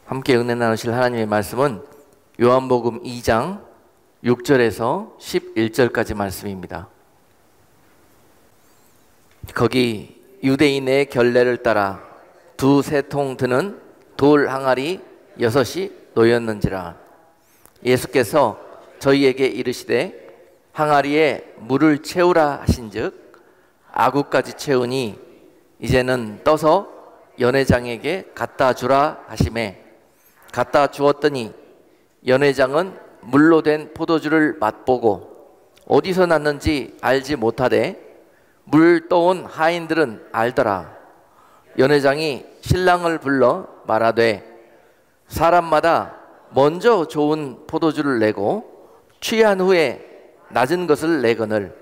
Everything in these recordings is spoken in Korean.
함께 은혜 나누실 하나님의 말씀은 요한복음 2장 6절에서 11절까지 말씀입니다. 거기 유대인의 결례를 따라 두세 통 드는 돌 항아리 6이 놓였는지라. 예수께서 저희에게 이르시되 항아리에 물을 채우라 하신즉 아구까지 채우니 이제는 떠서 연회장에게 갖다 주라 하시매 갖다 주었더니 연회장은 물로 된 포도주를 맛보고 어디서 났는지 알지 못하되 물 떠온 하인들은 알더라. 연회장이 신랑을 불러 말하되 사람마다 먼저 좋은 포도주를 내고 취한 후에 낮은 것을 내거늘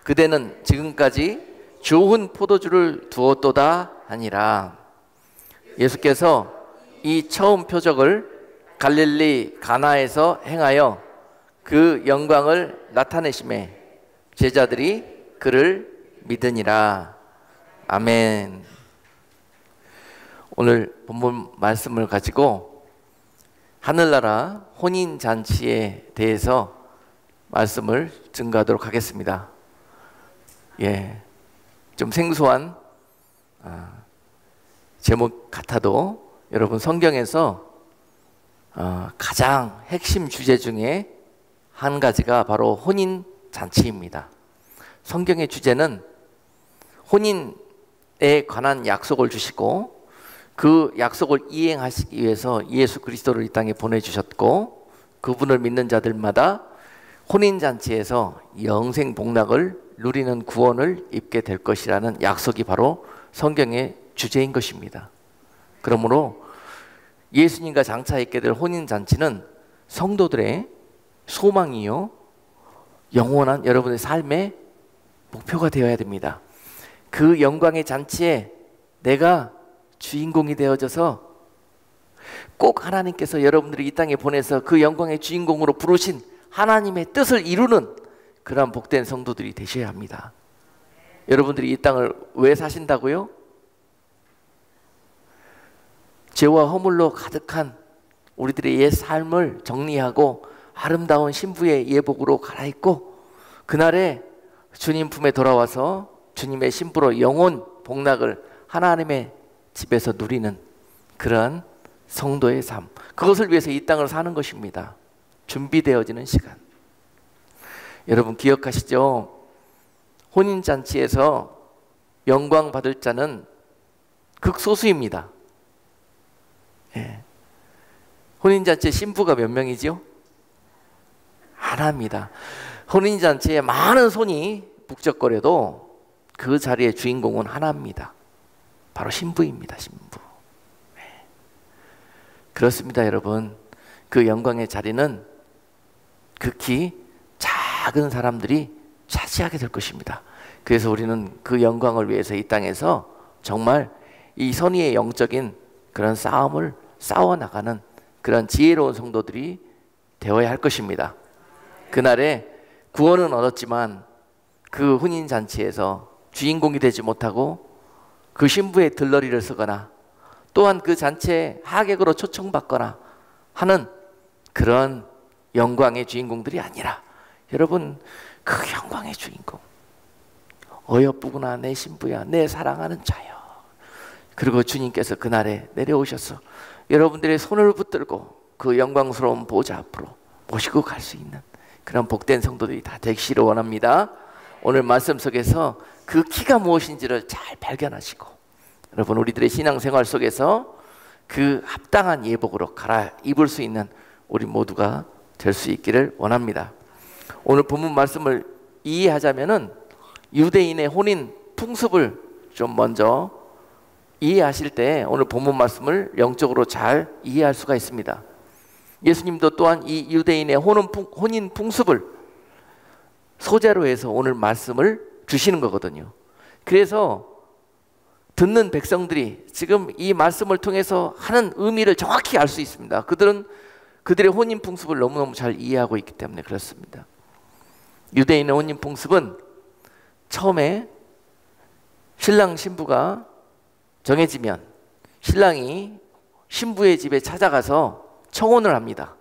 그대는 지금까지 좋은 포도주를 두었도다 하니라. 예수께서 이 처음 표적을 갈릴리 가나에서 행하여 그 영광을 나타내심에 제자들이 그를 믿으니라. 아멘. 오늘 본문 말씀을 가지고 하늘나라 혼인잔치에 대해서 말씀을 증거하도록 하겠습니다. 좀 생소한 제목 같아도 여러분 성경에서 가장 핵심 주제 중에 한 가지가 바로 혼인잔치입니다. 성경의 주제는 혼인에 관한 약속을 주시고 그 약속을 이행하시기 위해서 예수 그리스도를 이 땅에 보내주셨고 그분을 믿는 자들마다 혼인잔치에서 영생 복락을 누리는 구원을 입게 될 것이라는 약속이 바로 성경의 주제인 것입니다. 그러므로 예수님과 장차 있게 될 혼인잔치는 성도들의 소망이요 영원한 여러분의 삶의 목표가 되어야 됩니다. 그 영광의 잔치에 내가 주인공이 되어져서 꼭 하나님께서 여러분들이 이 땅에 보내서 그 영광의 주인공으로 부르신 하나님의 뜻을 이루는 그러한 복된 성도들이 되셔야 합니다. 여러분들이 이 땅을 왜 사신다고요? 죄와 허물로 가득한 우리들의 옛 삶을 정리하고 아름다운 신부의 예복으로 갈아입고 그날에 주님 품에 돌아와서 주님의 신부로 영혼 복락을 하나님의 집에서 누리는 그런 성도의 삶, 그것을 위해서 이 땅을 사는 것입니다. 준비되어지는 시간. 여러분 기억하시죠? 혼인잔치에서 영광 받을 자는 극소수입니다. 혼인잔치에 신부가 몇 명이지요? 하나입니다. 혼인잔치에 많은 손이 북적거려도 그 자리의 주인공은 하나입니다. 바로 신부입니다. 신부. 그렇습니다. 여러분 그 영광의 자리는 극히 작은 사람들이 차지하게 될 것입니다. 그래서 우리는 그 영광을 위해서 이 땅에서 정말 이 선의의 영적인 그런 싸움을 싸워나가는 그런 지혜로운 성도들이 되어야 할 것입니다. 그날에 구원은 얻었지만 그 혼인잔치에서 주인공이 되지 못하고 그 신부의 들러리를 쓰거나 또한 그 잔치에 하객으로 초청받거나 하는 그런 영광의 주인공들이 아니라 여러분 그 영광의 주인공 어여쁘구나 내 신부야 내 사랑하는 자여. 그리고 주님께서 그날에 내려오셔서 여러분들의 손을 붙들고 그 영광스러운 보좌 앞으로 모시고 갈 수 있는 그런 복된 성도들이 다 되시기를 원합니다. 오늘 말씀 속에서 그 키가 무엇인지를 잘 발견하시고 여러분 우리들의 신앙생활 속에서 그 합당한 예복으로 갈아입을 수 있는 우리 모두가 될 수 있기를 원합니다. 오늘 본문 말씀을 이해하자면은 유대인의 혼인 풍습을 좀 먼저 이해하실 때 오늘 본문 말씀을 영적으로 잘 이해할 수가 있습니다. 예수님도 또한 이 유대인의 혼인 풍습을 소재로 해서 오늘 말씀을 주시는 거거든요. 그래서 듣는 백성들이 지금 이 말씀을 통해서 하는 의미를 정확히 알 수 있습니다. 그들은 그들의 혼인 풍습을 너무너무 잘 이해하고 있기 때문에 그렇습니다. 유대인의 혼인 풍습은 처음에 신랑 신부가 정해지면 신랑이 신부의 집에 찾아가서 청혼을 합니다.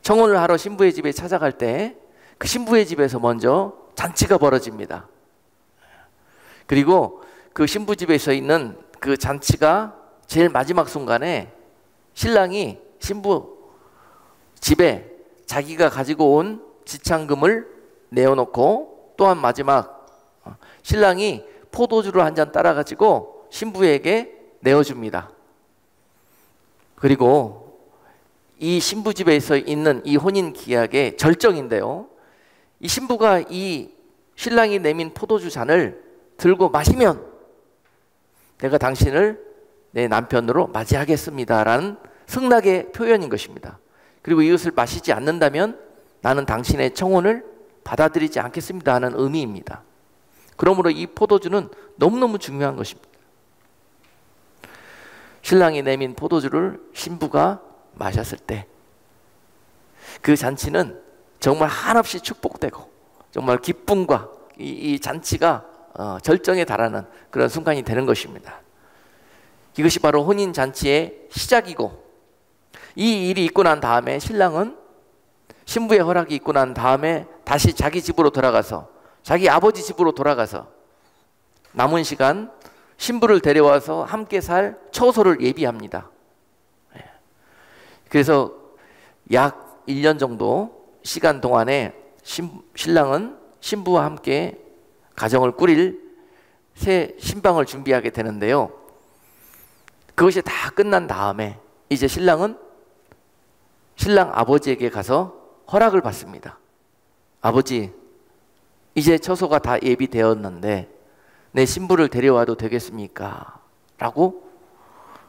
청혼을 하러 신부의 집에 찾아갈 때 그 신부의 집에서 먼저 잔치가 벌어집니다. 그리고 그 신부 집에서 있는 그 잔치가 제일 마지막 순간에 신랑이 신부 집에 자기가 가지고 온 지창금을 내어놓고, 또한 마지막 신랑이 포도주를 한 잔 따라가지고 신부에게 내어줍니다. 그리고 이 신부 집에서 있는 이 혼인 기약의 절정인데요, 이 신부가 이 신랑이 내민 포도주 잔을 들고 마시면 내가 당신을 내 남편으로 맞이하겠습니다 라는 승낙의 표현인 것입니다. 그리고 이것을 마시지 않는다면 나는 당신의 청혼을 받아들이지 않겠습니다 하는 의미입니다. 그러므로 이 포도주는 너무너무 중요한 것입니다. 신랑이 내민 포도주를 신부가 마셨을 때 그 잔치는 정말 한없이 축복되고 정말 기쁨과 이 잔치가 절정에 달하는 그런 순간이 되는 것입니다. 이것이 바로 혼인잔치의 시작이고, 이 일이 있고 난 다음에 신랑은 신부의 허락이 있고 난 다음에 다시 자기 집으로 돌아가서, 자기 아버지 집으로 돌아가서 남은 시간 신부를 데려와서 함께 살 처소를 예비합니다. 그래서 약 1년 정도 시간 동안에 신랑은 신부와 함께 가정을 꾸릴 새 신방을 준비하게 되는데요, 그것이 다 끝난 다음에 이제 신랑은 신랑 아버지에게 가서 허락을 받습니다. 아버지, 이제 처소가 다 예비되었는데 내 신부를 데려와도 되겠습니까? 라고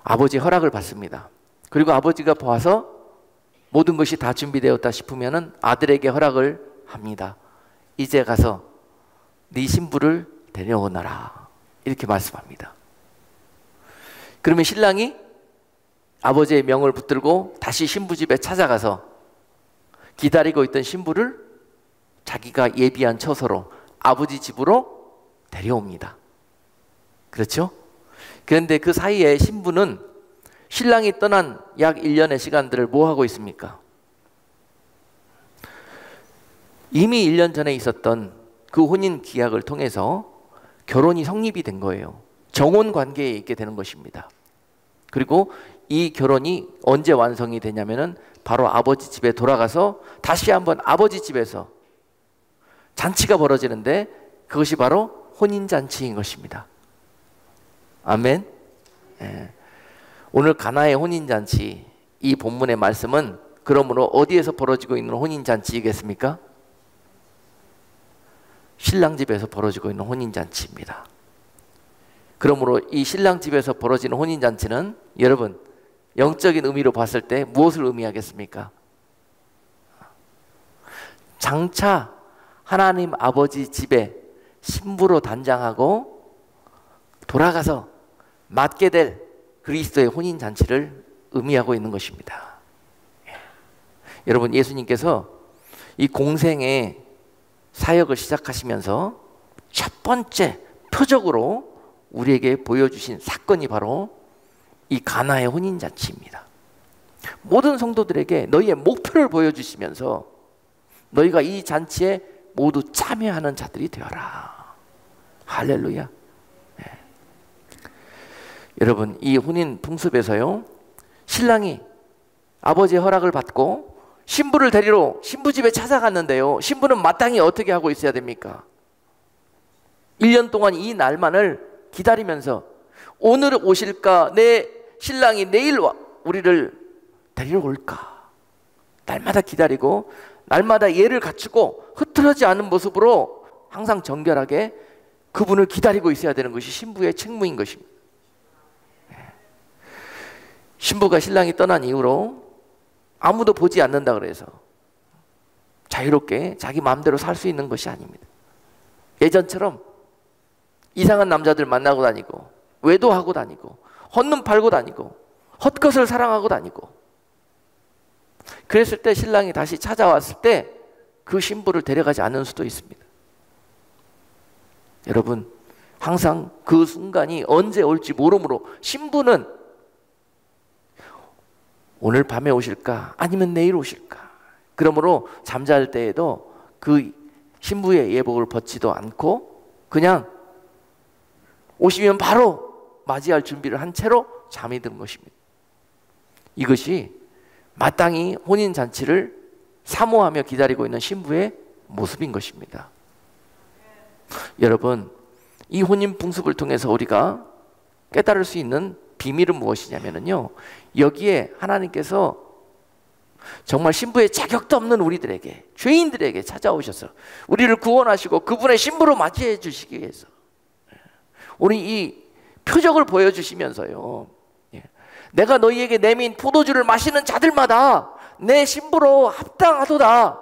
아버지 허락을 받습니다. 그리고 아버지가 봐서 모든 것이 다 준비되었다 싶으면 아들에게 허락을 합니다. 이제 가서 네 신부를 데려오너라, 이렇게 말씀합니다. 그러면 신랑이 아버지의 명을 붙들고 다시 신부 집에 찾아가서 기다리고 있던 신부를 자기가 예비한 처소로 아버지 집으로 데려옵니다. 그렇죠? 그런데 그 사이에 신부는 신랑이 떠난 약 1년의 시간들을 뭐 하고 있습니까? 이미 1년 전에 있었던 그 혼인 기약을 통해서 결혼이 성립이 된 거예요. 정혼 관계에 있게 되는 것입니다. 그리고 이 결혼이 언제 완성이 되냐면은 바로 아버지 집에 돌아가서 다시 한번 아버지 집에서 잔치가 벌어지는데, 그것이 바로 혼인잔치인 것입니다. 아멘. 예. 오늘 가나의 혼인잔치, 이 본문의 말씀은 그러므로 어디에서 벌어지고 있는 혼인잔치이겠습니까? 신랑 집에서 벌어지고 있는 혼인잔치입니다. 그러므로 이 신랑 집에서 벌어지는 혼인잔치는 여러분, 영적인 의미로 봤을 때 무엇을 의미하겠습니까? 장차 하나님 아버지 집에 신부로 단장하고 돌아가서 맡게 될 그리스도의 혼인잔치를 의미하고 있는 것입니다. 여러분, 예수님께서 이 공생의 사역을 시작하시면서 첫 번째 표적으로 우리에게 보여주신 사건이 바로 이 가나의 혼인잔치입니다. 모든 성도들에게 너희의 목표를 보여주시면서 너희가 이 잔치에 모두 참여하는 자들이 되어라. 할렐루야. 네. 여러분, 이 혼인 풍습에서요, 신랑이 아버지의 허락을 받고 신부를 데리러 신부 집에 찾아갔는데요, 신부는 마땅히 어떻게 하고 있어야 됩니까? 1년 동안 이 날만을 기다리면서 오늘 오실까, 내 신랑이 내일 우리를 데리러 올까, 날마다 기다리고 날마다 예를 갖추고 흐트러지지 않은 모습으로 항상 정결하게 그분을 기다리고 있어야 되는 것이 신부의 책무인 것입니다. 신부가 신랑이 떠난 이후로 아무도 보지 않는다 그래서 자유롭게 자기 마음대로 살 수 있는 것이 아닙니다. 예전처럼 이상한 남자들 만나고 다니고 외도하고 다니고 헛눈 팔고 다니고 헛것을 사랑하고 다니고, 그랬을 때 신랑이 다시 찾아왔을 때 그 신부를 데려가지 않을 수도 있습니다. 여러분, 항상 그 순간이 언제 올지 모르므로 신부는 오늘 밤에 오실까? 아니면 내일 오실까? 그러므로 잠잘 때에도 그 신부의 예복을 벗지도 않고 그냥 오시면 바로 맞이할 준비를 한 채로 잠이 든 것입니다. 이것이 마땅히 혼인잔치를 사모하며 기다리고 있는 신부의 모습인 것입니다. 여러분, 이 혼인풍습을 통해서 우리가 깨달을 수 있는 비밀은 무엇이냐면요, 여기에 하나님께서 정말 신부의 자격도 없는 우리들에게, 죄인들에게 찾아오셔서 우리를 구원하시고 그분의 신부로 맞이해 주시기 위해서 우리 이 표적을 보여주시면서요, 내가 너희에게 내민 포도주를 마시는 자들마다 내 신부로 합당하도다.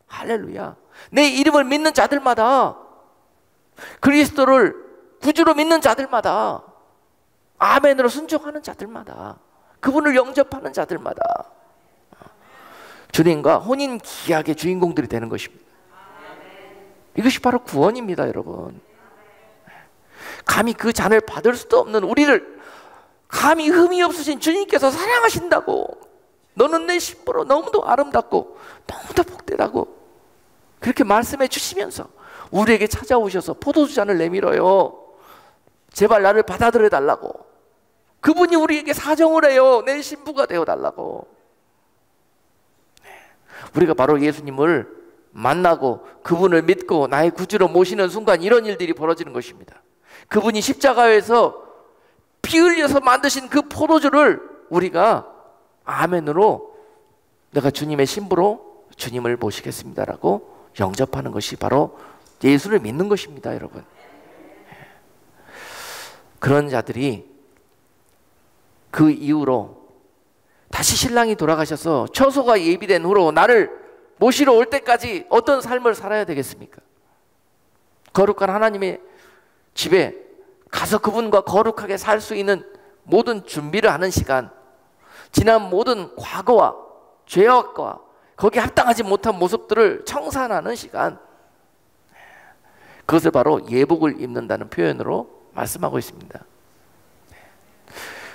할렐루야. 내 이름을 믿는 자들마다, 그리스도를 구주로 믿는 자들마다, 아멘으로 순종하는 자들마다, 그분을 영접하는 자들마다 주님과 혼인 기약의 주인공들이 되는 것입니다. 이것이 바로 구원입니다, 여러분. 감히 그 잔을 받을 수도 없는 우리를 감히 흠이 없으신 주님께서 사랑하신다고, 너는 내 신부로 너무도 아름답고 너무도 복되다고 그렇게 말씀해 주시면서 우리에게 찾아오셔서 포도주 잔을 내밀어요. 제발 나를 받아들여 달라고. 그분이 우리에게 사정을 해요. 내 신부가 되어 달라고. 우리가 바로 예수님을 만나고 그분을 믿고 나의 구주로 모시는 순간 이런 일들이 벌어지는 것입니다. 그분이 십자가에서 피 흘려서 만드신 그 포도주를 우리가 아멘으로 내가 주님의 신부로 주님을 모시겠습니다라고 영접하는 것이 바로 예수를 믿는 것입니다, 여러분. 그런 자들이 그 이후로 다시 신랑이 돌아가셔서 처소가 예비된 후로 나를 모시러 올 때까지 어떤 삶을 살아야 되겠습니까? 거룩한 하나님의 집에 가서 그분과 거룩하게 살 수 있는 모든 준비를 하는 시간, 지난 모든 과거와 죄악과 거기에 합당하지 못한 모습들을 청산하는 시간, 그것을 바로 예복을 입는다는 표현으로 말씀하고 있습니다.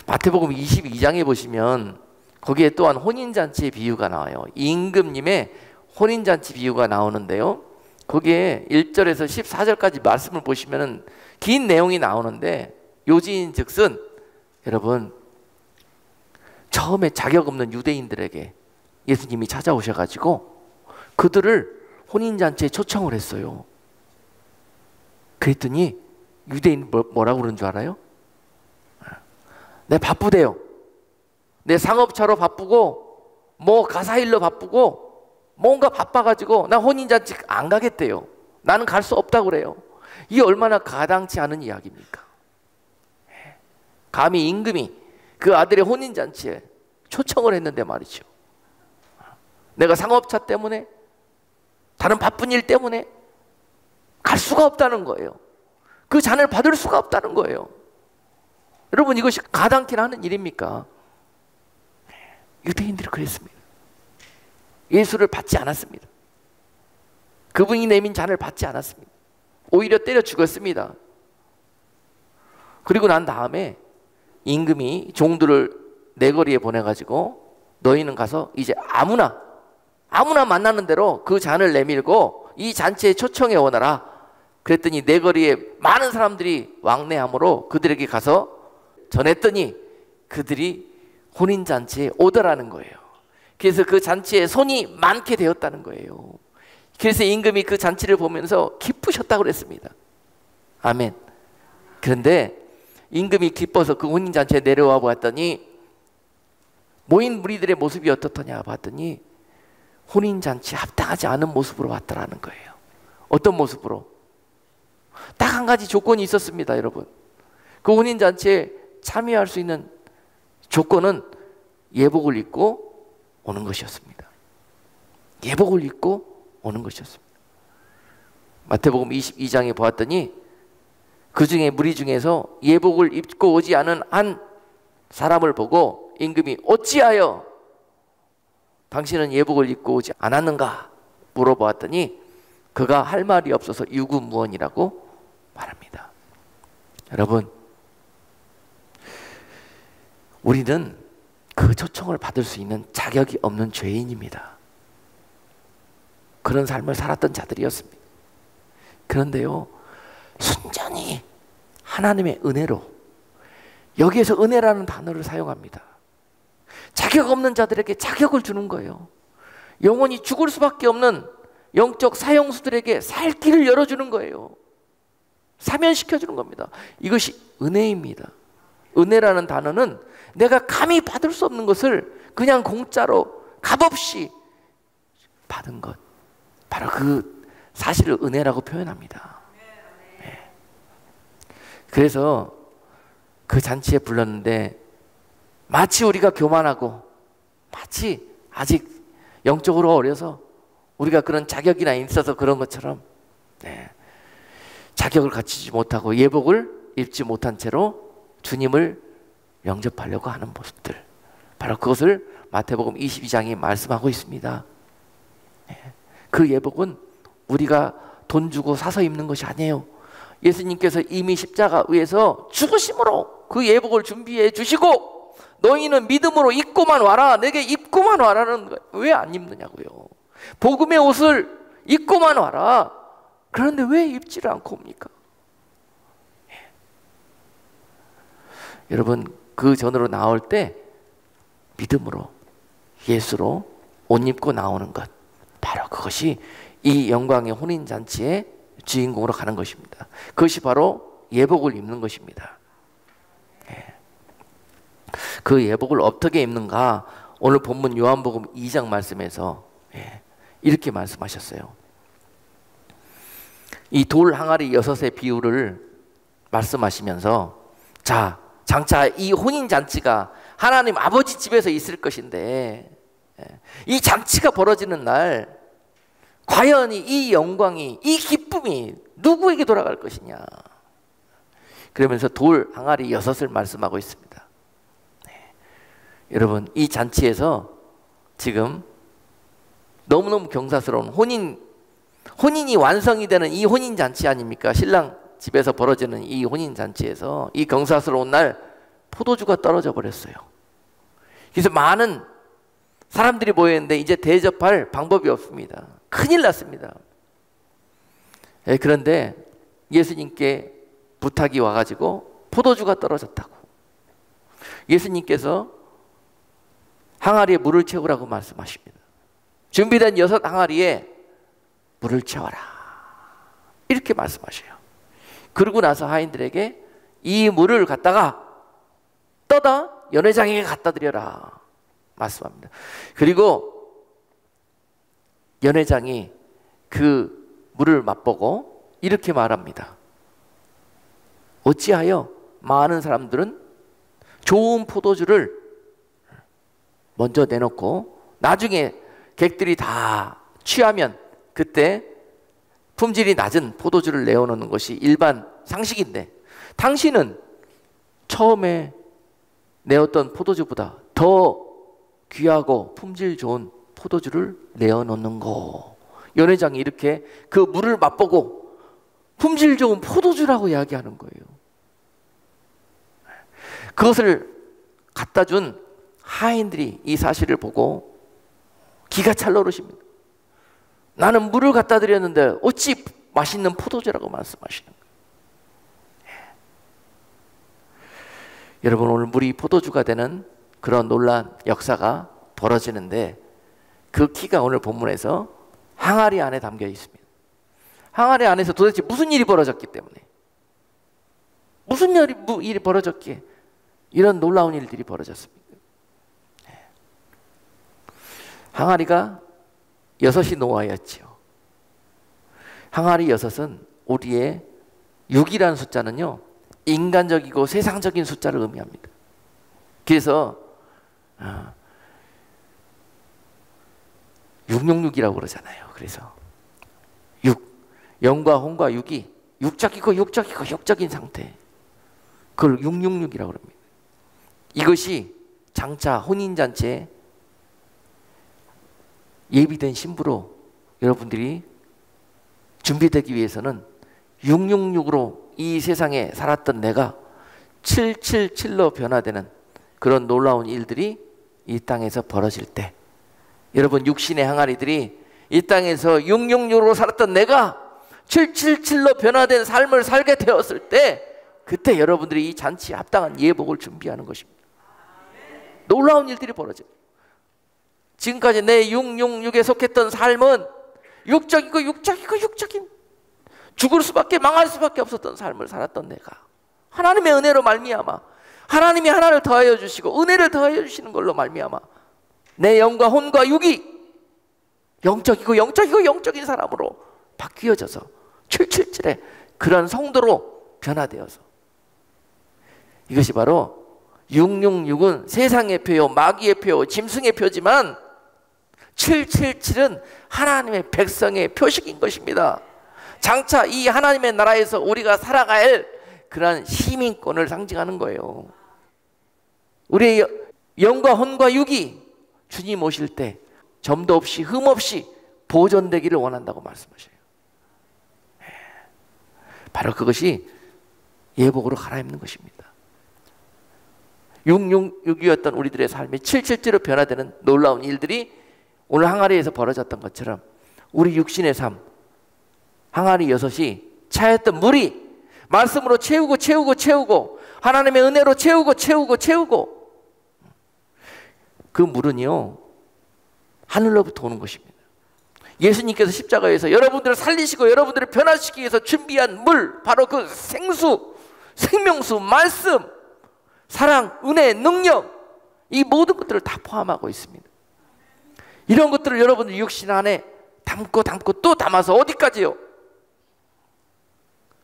마태복음 22장에 보시면 거기에 또한 혼인잔치의 비유가 나와요. 임금님의 혼인잔치 비유가 나오는데요, 거기에 1절에서 14절까지 말씀을 보시면 긴 내용이 나오는데, 요지인즉슨 여러분, 처음에 자격 없는 유대인들에게 예수님이 찾아오셔가지고 그들을 혼인잔치에 초청을 했어요. 그랬더니 유대인 뭐라고 그러는 줄 알아요? 내 바쁘대요. 내 상업차로 바쁘고 뭐 가사일로 바쁘고 뭔가 바빠가지고 나 혼인잔치 안 가겠대요. 나는 갈 수 없다고 그래요. 이게 얼마나 가당치 않은 이야기입니까? 감히 임금이 그 아들의 혼인잔치에 초청을 했는데 말이죠, 내가 상업차 때문에 다른 바쁜 일 때문에 갈 수가 없다는 거예요. 그 잔을 받을 수가 없다는 거예요. 여러분, 이것이 가당키나 하는 일입니까? 유대인들이 그랬습니다. 예수를 받지 않았습니다. 그분이 내민 잔을 받지 않았습니다. 오히려 때려 죽었습니다. 그리고 난 다음에 임금이 종들을 내거리에 보내가지고 너희는 가서 이제 아무나 만나는 대로 그 잔을 내밀고 이 잔치에 초청해 오너라. 그랬더니 내거리에 많은 사람들이 왕래함으로 그들에게 가서 전했더니 그들이 혼인잔치에 오더라는 거예요. 그래서 그 잔치에 손이 많게 되었다는 거예요. 그래서 임금이 그 잔치를 보면서 기쁘셨다고 그랬습니다. 아멘. 그런데 임금이 기뻐서 그 혼인잔치에 내려와 보았더니 모인 무리들의 모습이 어떻더냐 봤더니 혼인잔치에 합당하지 않은 모습으로 왔더라는 거예요. 어떤 모습으로? 딱 한 가지 조건이 있었습니다, 여러분. 그 혼인잔치에 참여할 수 있는 조건은 예복을 입고 오는 것이었습니다. 예복을 입고 오는 것이었습니다. 마태복음 22장에 보았더니 그 중에 무리 중에서 예복을 입고 오지 않은 한 사람을 보고 임금이 어찌하여 당신은 예복을 입고 오지 않았는가 물어보았더니 그가 할 말이 없어서 유구무원이라고 말합니다. 여러분, 우리는 그 초청을 받을 수 있는 자격이 없는 죄인입니다. 그런 삶을 살았던 자들이었습니다. 그런데요, 순전히 하나님의 은혜로, 여기에서 은혜라는 단어를 사용합니다. 자격 없는 자들에게 자격을 주는 거예요. 영원히 죽을 수밖에 없는 영적 사형수들에게 살 길을 열어주는 거예요. 사면시켜주는 겁니다. 이것이 은혜입니다. 은혜라는 단어는 내가 감히 받을 수 없는 것을 그냥 공짜로 값없이 받은 것, 바로 그 사실을 은혜라고 표현합니다. 네. 그래서 그 잔치에 불렀는데 마치 우리가 교만하고 마치 아직 영적으로 어려서 우리가 그런 자격이나 있어서 그런 것처럼, 네, 자격을 갖추지 못하고 예복을 입지 못한 채로 주님을 영접하려고 하는 모습들, 바로 그것을 마태복음 22장이 말씀하고 있습니다. 네. 그 예복은 우리가 돈 주고 사서 입는 것이 아니에요. 예수님께서 이미 십자가 위에서 죽으심으로 그 예복을 준비해 주시고 너희는 믿음으로 입고만 와라, 내게 입고만 와라는 거예요. 왜 안 입느냐고요. 복음의 옷을 입고만 와라. 그런데 왜 입지를 않고 옵니까? 예. 여러분, 그 전으로 나올 때 믿음으로 예수로 옷 입고 나오는 것, 바로 그것이 이 영광의 혼인잔치의 주인공으로 가는 것입니다. 그것이 바로 예복을 입는 것입니다. 예. 그 예복을 어떻게 입는가? 오늘 본문 요한복음 2장 말씀에서, 예, 이렇게 말씀하셨어요. 이 돌 항아리 6의 비유를 말씀하시면서, 자, 장차 이 혼인잔치가 하나님 아버지 집에서 있을 것인데, 이 잔치가 벌어지는 날 과연 이 영광이, 이 기쁨이 누구에게 돌아갈 것이냐, 그러면서 돌 항아리 6을 말씀하고 있습니다. 네. 여러분, 이 잔치에서 지금 너무너무 경사스러운 혼인이 완성이 되는 이 혼인잔치 아닙니까? 신랑 집에서 벌어지는 이 혼인잔치에서 이 경사스러운 날 포도주가 떨어져 버렸어요. 그래서 많은 사람들이 모였는데 이제 대접할 방법이 없습니다. 큰일 났습니다. 예, 그런데 예수님께 부탁이 와가지고 포도주가 떨어졌다고. 예수님께서 항아리에 물을 채우라고 말씀하십니다. 준비된 6 항아리에 물을 채워라, 이렇게 말씀하셔요. 그러고 나서 하인들에게 이 물을 갖다가 떠다 연회장에게 갖다 드려라 말씀합니다. 그리고 연회장이 그 물을 맛보고 이렇게 말합니다. 어찌하여 많은 사람들은 좋은 포도주를 먼저 내놓고 나중에 객들이 다 취하면 그때 품질이 낮은 포도주를 내어놓는 것이 일반 상식인데, 당신은 처음에 내었던 포도주보다 더 귀하고 품질 좋은 포도주를 내어놓는 거. 연회장이 이렇게 그 물을 맛보고 품질 좋은 포도주라고 이야기하는 거예요. 그것을 갖다 준 하인들이 이 사실을 보고 기가 찰노릇입니다. 나는 물을 갖다 드렸는데 어찌 맛있는 포도주라고 말씀하시는 거예요. 여러분, 오늘 물이 포도주가 되는 그런 놀라운 역사가 벌어지는데, 그 키가 오늘 본문에서 항아리 안에 담겨 있습니다. 항아리 안에서 도대체 무슨 일이 벌어졌기 때문에, 무슨 일이 벌어졌기에 이런 놀라운 일들이 벌어졌습니다. 항아리가 6이 노아였지요. 항아리 6은 우리의 6이라는 숫자는요, 인간적이고 세상적인 숫자를 의미합니다. 그래서 666이라고 그러잖아요. 그래서 6, 영과 혼과 6이 육적인 상태, 그걸 666이라고 합니다. 이것이 장차 혼인잔치에 예비된 신부로 여러분들이 준비되기 위해서는 666으로 이 세상에 살았던 내가 777로 변화되는 그런 놀라운 일들이 이 땅에서 벌어질 때, 여러분 육신의 항아리들이 이 땅에서 666으로 살았던 내가 777로 변화된 삶을 살게 되었을 때, 그때 여러분들이 이 잔치에 합당한 예복을 준비하는 것입니다. 놀라운 일들이 벌어져요. 지금까지 내 666에 속했던 삶은 육적이고 육적인 죽을 수밖에, 망할 수밖에 없었던 삶을 살았던 내가 하나님의 은혜로 말미암아, 하나님이 하나를 더하여 주시고 은혜를 더하여 주시는 걸로 말미암아 내 영과 혼과 육이 영적인 사람으로 바뀌어져서 777의 그런 성도로 변화되어서, 이것이 바로 666은 세상의 표요, 마귀의 표, 짐승의 표지만 777은 하나님의 백성의 표식인 것입니다. 장차 이 하나님의 나라에서 우리가 살아갈 그러한 시민권을 상징하는 거예요. 우리의 영과 혼과 육이 주님 오실 때 점도 없이 흠 없이 보존되기를 원한다고 말씀하셔요. 바로 그것이 예복으로 갈아입는 것입니다. 666이었던 우리들의 삶이 777로 변화되는 놀라운 일들이 오늘 항아리에서 벌어졌던 것처럼 우리 육신의 삶, 항아리 6이 차였던 물이 말씀으로 채우고 하나님의 은혜로 채우고 그 물은요 하늘로부터 오는 것입니다. 예수님께서 십자가에서 여러분들을 살리시고 여러분들을 변화시키기 위해서 준비한 물, 바로 그 생수, 생명수, 말씀, 사랑, 은혜, 능력, 이 모든 것들을 다 포함하고 있습니다. 이런 것들을 여러분들 육신 안에 담고 또 담아서 어디까지요?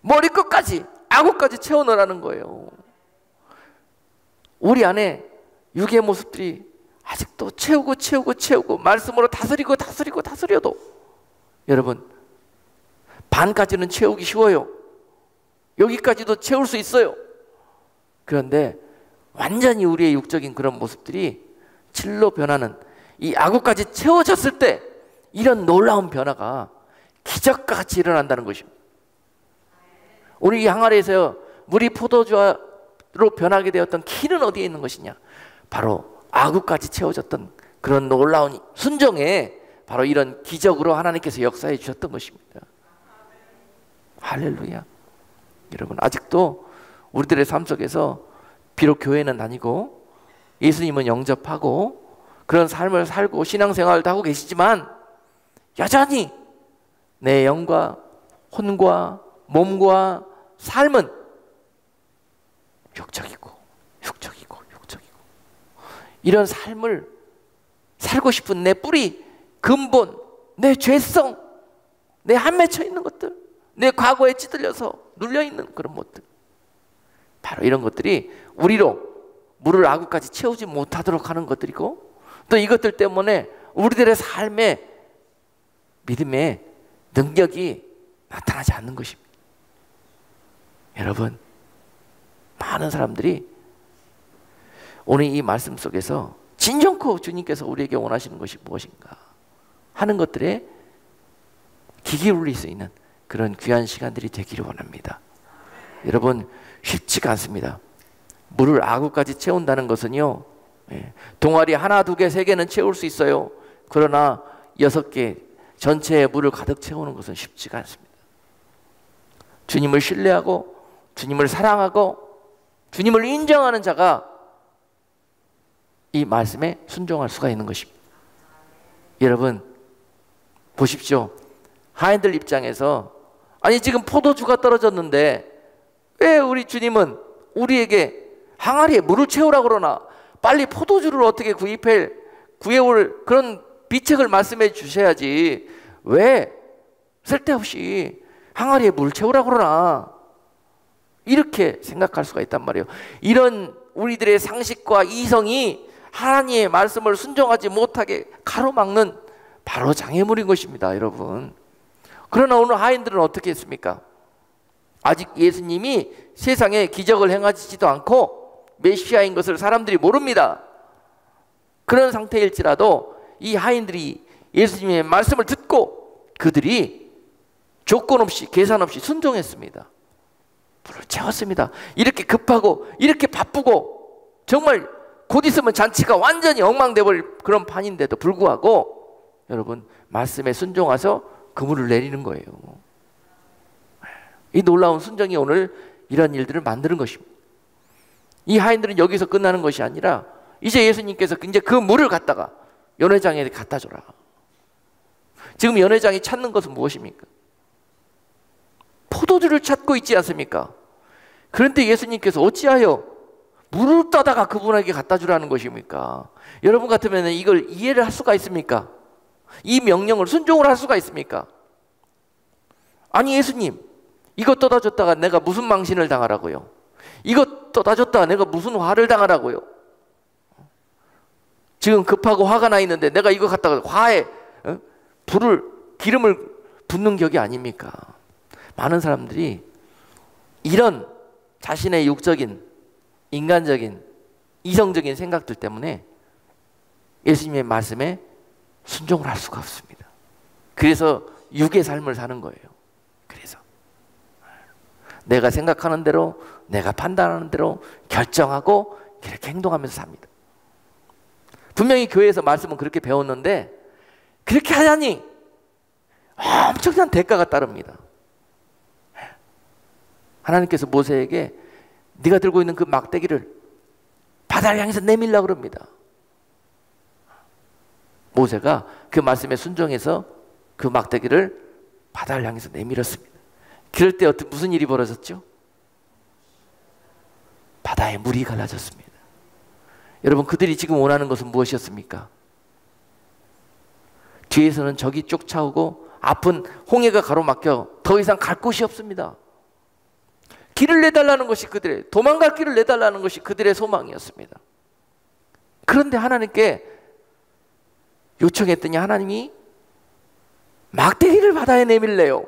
머리 끝까지, 악어까지 채워넣으라는 거예요. 우리 안에 육의 모습들이 아직도 채우고 말씀으로 다스려도 여러분 반까지는 채우기 쉬워요. 여기까지도 채울 수 있어요. 그런데 완전히 우리의 육적인 그런 모습들이 질로 변하는 이 악어까지 채워졌을 때 이런 놀라운 변화가 기적과 같이 일어난다는 것입니다. 우리 이 항아리에서 물이 포도주로 변하게 되었던 키는 어디에 있는 것이냐? 바로 아구까지 채워졌던 그런 놀라운 순종에 바로 이런 기적으로 하나님께서 역사해 주셨던 것입니다. 할렐루야. 여러분 아직도 우리들의 삶 속에서 비록 교회는 다니고 예수님은 영접하고 그런 삶을 살고 신앙생활도 하고 계시지만 여전히 내 영과 혼과 몸과 삶은 육적이고 이런 삶을 살고 싶은 내 뿌리, 근본, 내 죄성, 내 한 맺혀 있는 것들, 내 과거에 찌들려서 눌려있는 그런 것들, 바로 이런 것들이 우리로 물을 아구까지 채우지 못하도록 하는 것들이고, 또 이것들 때문에 우리들의 삶의 믿음의 능력이 나타나지 않는 것입니다. 여러분, 많은 사람들이 오늘 이 말씀 속에서 진정코 주님께서 우리에게 원하시는 것이 무엇인가 하는 것들에 귀 기울일 수 있는 그런 귀한 시간들이 되기를 원합니다. 여러분 쉽지가 않습니다. 물을 아구까지 채운다는 것은요, 동아리 하나, 두 개, 세 개는 채울 수 있어요. 그러나 6개 전체의 물을 가득 채우는 것은 쉽지가 않습니다. 주님을 신뢰하고 주님을 사랑하고 주님을 인정하는 자가 이 말씀에 순종할 수가 있는 것입니다. 여러분 보십시오. 하인들 입장에서 아니 지금 포도주가 떨어졌는데 왜 우리 주님은 우리에게 항아리에 물을 채우라고 그러나, 빨리 포도주를 어떻게 구해올 그런 비책을 말씀해 주셔야지 왜 쓸데없이 항아리에 물 채우라고 그러나, 이렇게 생각할 수가 있단 말이에요. 이런 우리들의 상식과 이성이 하나님의 말씀을 순종하지 못하게 가로막는 바로 장애물인 것입니다, 여러분. 그러나 오늘 하인들은 어떻게 했습니까? 아직 예수님이 세상에 기적을 행하시지도 않고 메시아인 것을 사람들이 모릅니다. 그런 상태일지라도 이 하인들이 예수님의 말씀을 듣고 그들이 조건 없이 계산 없이 순종했습니다. 불을 채웠습니다. 이렇게 급하고 이렇게 바쁘고 정말 곧 있으면 잔치가 완전히 엉망돼 버릴 그런 판인데도 불구하고 여러분 말씀에 순종해서 그물을 내리는 거예요. 이 놀라운 순종이 오늘 이런 일들을 만드는 것입니다. 이 하인들은 여기서 끝나는 것이 아니라 이제 예수님께서 이제 그 물을 갖다가 연회장에 갖다 줘라. 지금 연회장이 찾는 것은 무엇입니까? 포도주를 찾고 있지 않습니까? 그런데 예수님께서 어찌하여 물을 떠다가 그분에게 갖다 주라는 것입니까? 여러분 같으면 이걸 이해를 할 수가 있습니까? 이 명령을 순종을 할 수가 있습니까? 아니 예수님, 이거 떠다 줬다가 내가 무슨 망신을 당하라고요? 이거 떠다 줬다가 내가 무슨 화를 당하라고요? 지금 급하고 화가 나 있는데 내가 이거 갖다가 화에 기름을 붓는 격이 아닙니까? 많은 사람들이 이런 자신의 육적인, 인간적인, 이성적인 생각들 때문에 예수님의 말씀에 순종을 할 수가 없습니다. 그래서 육의 삶을 사는 거예요. 그래서 내가 생각하는 대로, 내가 판단하는 대로 결정하고 그렇게 행동하면서 삽니다. 분명히 교회에서 말씀은 그렇게 배웠는데 그렇게 하자니 엄청난 대가가 따릅니다. 하나님께서 모세에게 네가 들고 있는 그 막대기를 바다를 향해서 내밀라고 그럽니다. 모세가 그 말씀에 순종해서 그 막대기를 바다를 향해서 내밀었습니다. 그럴 때 무슨 일이 벌어졌죠? 바다에 물이 갈라졌습니다. 여러분 그들이 지금 원하는 것은 무엇이었습니까? 뒤에서는 적이 쫓아오고 앞은 홍해가 가로막혀 더 이상 갈 곳이 없습니다. 길을 내달라는 것이 그들의, 도망갈 길을 내달라는 것이 그들의 소망이었습니다. 그런데 하나님께 요청했더니 하나님이 막대기를 바다에 내밀래요.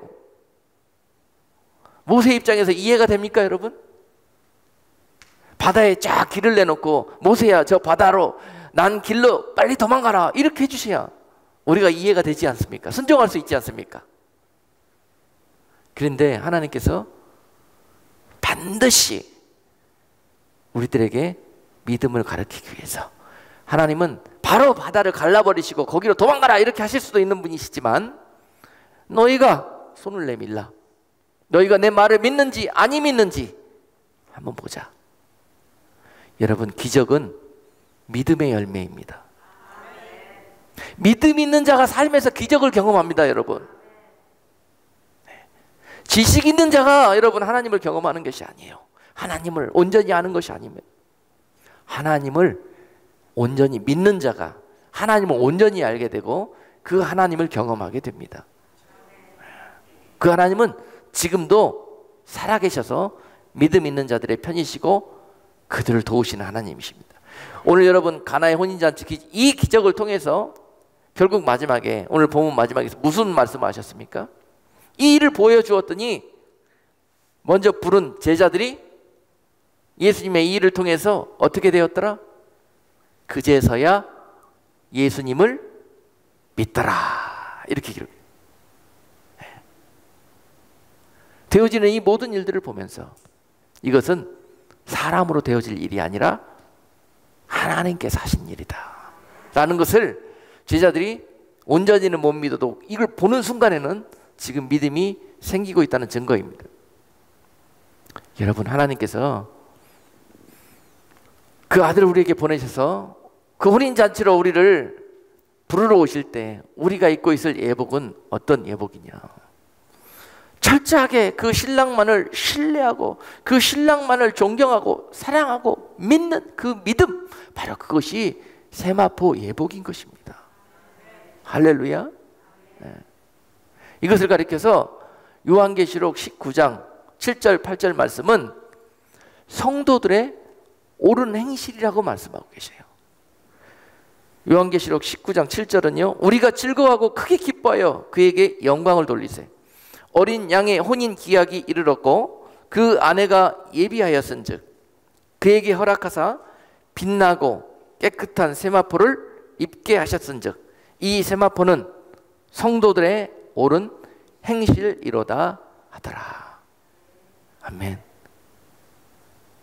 모세 입장에서 이해가 됩니까 여러분? 바다에 쫙 길을 내놓고 모세야 저 바다로 난 길로 빨리 도망가라 이렇게 해주셔야 우리가 이해가 되지 않습니까? 순종할 수 있지 않습니까? 그런데 하나님께서 반드시 우리들에게 믿음을 가르치기 위해서 하나님은 바로 바다를 갈라버리시고 거기로 도망가라 이렇게 하실 수도 있는 분이시지만 너희가 손을 내밀라. 너희가 내 말을 믿는지 아니 믿는지 한번 보자. 여러분 기적은 믿음의 열매입니다. 믿음 있는 자가 삶에서 기적을 경험합니다. 여러분 지식 있는 자가 여러분 하나님을 경험하는 것이 아니에요. 하나님을 온전히 아는 것이 아니면 하나님을 온전히 믿는 자가 하나님을 온전히 알게 되고 그 하나님을 경험하게 됩니다. 그 하나님은 지금도 살아계셔서 믿음 있는 자들의 편이시고 그들을 도우시는 하나님이십니다. 오늘 여러분 가나의 혼인잔치 이 기적을 통해서 결국 마지막에 오늘 본문 마지막에서 무슨 말씀을 하셨습니까? 이 일을 보여주었더니 먼저 부른 제자들이 예수님의 이 일을 통해서 어떻게 되었더라? 그제서야 예수님을 믿더라 이렇게 기록해요. 되어지는 이 모든 일들을 보면서 이것은 사람으로 되어질 일이 아니라 하나님께서 하신 일이다 라는 것을 제자들이 온전히는 못 믿어도 이걸 보는 순간에는 지금 믿음이 생기고 있다는 증거입니다. 여러분 하나님께서 그 아들을 우리에게 보내셔서 그 혼인잔치로 우리를 부르러 오실 때 우리가 입고 있을 예복은 어떤 예복이냐? 철저하게 그 신랑만을 신뢰하고 그 신랑만을 존경하고 사랑하고 믿는 그 믿음, 바로 그것이 세마포 예복인 것입니다. 할렐루야. 네. 이것을 가리켜서 요한계시록 19장 7절 8절 말씀은 성도들의 옳은 행실이라고 말씀하고 계세요. 요한계시록 19장 7절은요 우리가 즐거워하고 크게 기뻐하여 그에게 영광을 돌리세. 어린 양의 혼인 기약이 이르렀고 그 아내가 예비하였은즉 그에게 허락하사 빛나고 깨끗한 세마포를 입게 하셨은즉 이 세마포는 성도들의 옳은 행실이로다 하더라. 아멘.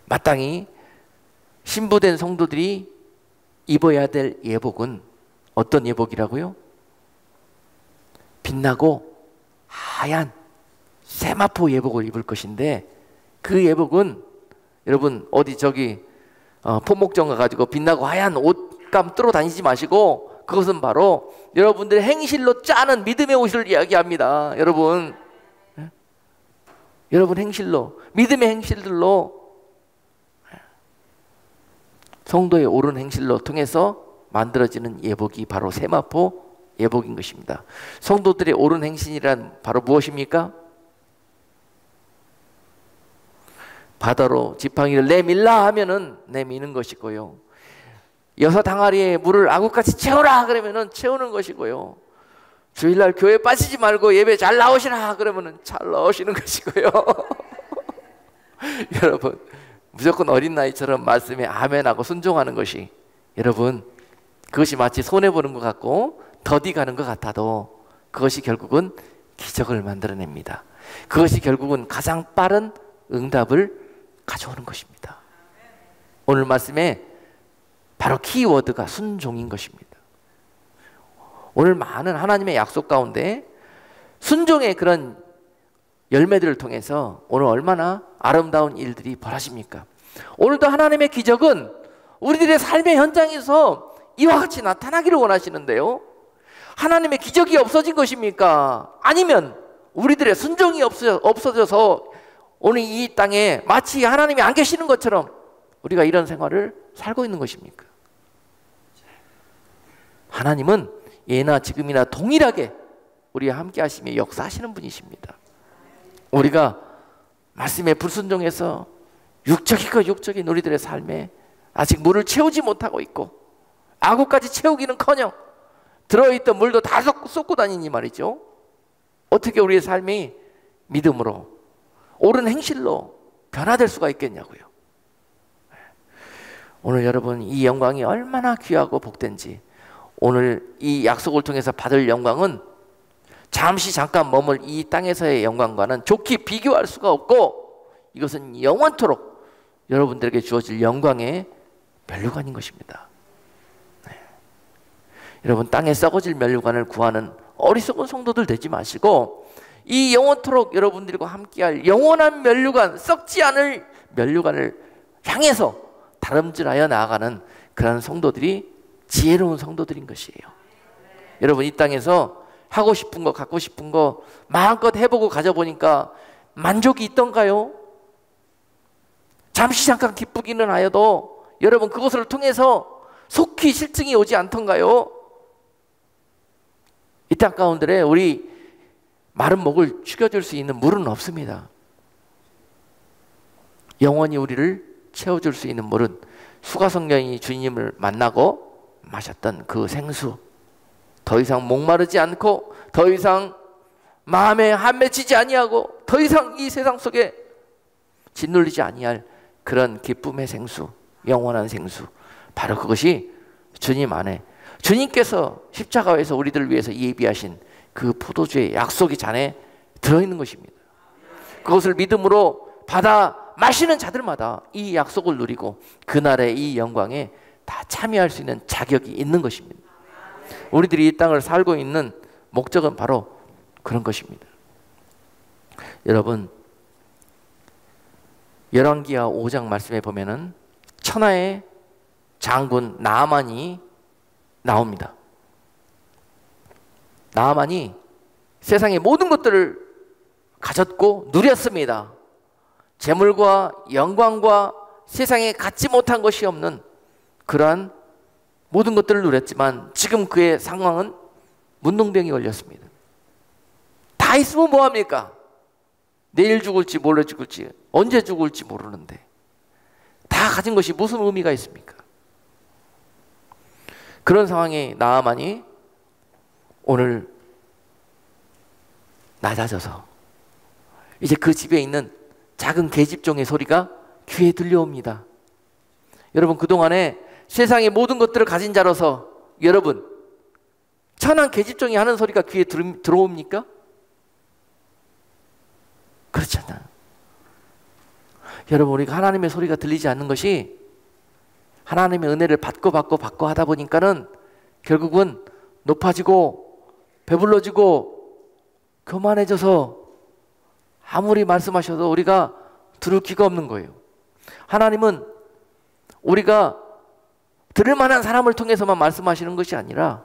마땅히 신부된 성도들이 입어야 될 예복은 어떤 예복이라고요? 빛나고 하얀 세마포 예복을 입을 것인데, 그 예복은 여러분 어디 저기 포목정 가가지고 빛나고 하얀 옷감 뚫어 다니지 마시고, 그것은 바로 여러분들의 행실로 짜는 믿음의 옷을 이야기합니다. 여러분, 여러분 행실로, 믿음의 행실들로, 성도의 옳은 행실로 통해서 만들어지는 예복이 바로 세마포 예복인 것입니다. 성도들의 옳은 행실이란 바로 무엇입니까? 바다로 지팡이를 내밀라 하면은 내미는 것이고요, 여섯 항아리에 물을 아구같이 채우라 그러면은 채우는 것이고요, 주일날 교회 빠지지 말고 예배 잘 나오시라 그러면은 잘 나오시는 것이고요. 여러분, 무조건 어린 나이처럼 말씀에 아멘하고 순종하는 것이, 여러분 그것이 마치 손해보는 것 같고 더디 가는 것 같아도 그것이 결국은 기적을 만들어냅니다. 그것이 결국은 가장 빠른 응답을 가져오는 것입니다. 오늘 말씀에 바로 키워드가 순종인 것입니다. 오늘 많은 하나님의 약속 가운데 순종의 그런 열매들을 통해서 오늘 얼마나 아름다운 일들이 벌어집니까? 오늘도 하나님의 기적은 우리들의 삶의 현장에서 이와 같이 나타나기를 원하시는데요, 하나님의 기적이 없어진 것입니까? 아니면 우리들의 순종이 없어져서 오늘 이 땅에 마치 하나님이 안 계시는 것처럼 우리가 이런 생활을 살고 있는 것입니까? 하나님은 예나 지금이나 동일하게 우리와 함께 하시며 역사하시는 분이십니다. 우리가 말씀에 불순종해서 육적인 우리들의 삶에 아직 물을 채우지 못하고 있고, 아구까지 채우기는커녕 들어있던 물도 다 쏟고 다니니 말이죠. 어떻게 우리의 삶이 믿음으로 옳은 행실로 변화될 수가 있겠냐고요. 오늘 여러분, 이 영광이 얼마나 귀하고 복된지, 오늘 이 약속을 통해서 받을 영광은 잠깐 머물 이 땅에서의 영광과는 좋게 비교할 수가 없고, 이것은 영원토록 여러분들에게 주어질 영광의 면류관인 것입니다. 여러분, 땅에 썩어질 면류관을 구하는 어리석은 성도들 되지 마시고, 이 영원토록 여러분들과 함께할 영원한 면류관, 썩지 않을 면류관을 향해서 다름질하여 나아가는 그런 성도들이 지혜로운 성도들인 것이에요. 여러분, 이 땅에서 하고 싶은 거, 갖고 싶은 거 마음껏 해보고 가져보니까 만족이 있던가요? 잠깐 기쁘기는 하여도 여러분, 그것을 통해서 속히 실증이 오지 않던가요? 이 땅 가운데 우리 마른 목을 죽여줄 수 있는 물은 없습니다. 영원히 우리를 채워줄 수 있는 물은 수가성령이 주님을 만나고 마셨던 그 생수, 더 이상 목마르지 않고 더 이상 마음에 한맺히지 아니하고 더 이상 이 세상 속에 짓눌리지 아니할 그런 기쁨의 생수, 영원한 생수, 바로 그것이 주님 안에, 주님께서 십자가에서 우리들을 위해서 예비하신 그 포도주의 약속이 잔에 들어있는 것입니다. 그것을 믿음으로 받아 마시는 자들마다 이 약속을 누리고 그날의 이 영광에 다 참여할 수 있는 자격이 있는 것입니다. 우리들이 이 땅을 살고 있는 목적은 바로 그런 것입니다. 여러분, 열왕기하 5장 말씀에 보면은 천하의 장군 나아만이 나옵니다. 나아만이 세상의 모든 것들을 가졌고 누렸습니다. 재물과 영광과 세상에 갖지 못한 것이 없는 그러한 모든 것들을 누렸지만 지금 그의 상황은 문둥병이 걸렸습니다. 다 있으면 뭐합니까? 내일 죽을지 몰래 죽을지 언제 죽을지 모르는데 다 가진 것이 무슨 의미가 있습니까? 그런 상황에 나아만이 오늘 낮아져서 이제 그 집에 있는 작은 계집종의 소리가 귀에 들려옵니다. 여러분, 그동안에 세상의 모든 것들을 가진 자로서 여러분, 천한 계집종이 하는 소리가 귀에 들어옵니까? 그렇지 않아요. 여러분, 우리가 하나님의 소리가 들리지 않는 것이 하나님의 은혜를 받고 하다 보니까는 결국은 높아지고 배불러지고 교만해져서 아무리 말씀하셔도 우리가 들을 귀가 없는 거예요. 하나님은 우리가 들을 만한 사람을 통해서만 말씀하시는 것이 아니라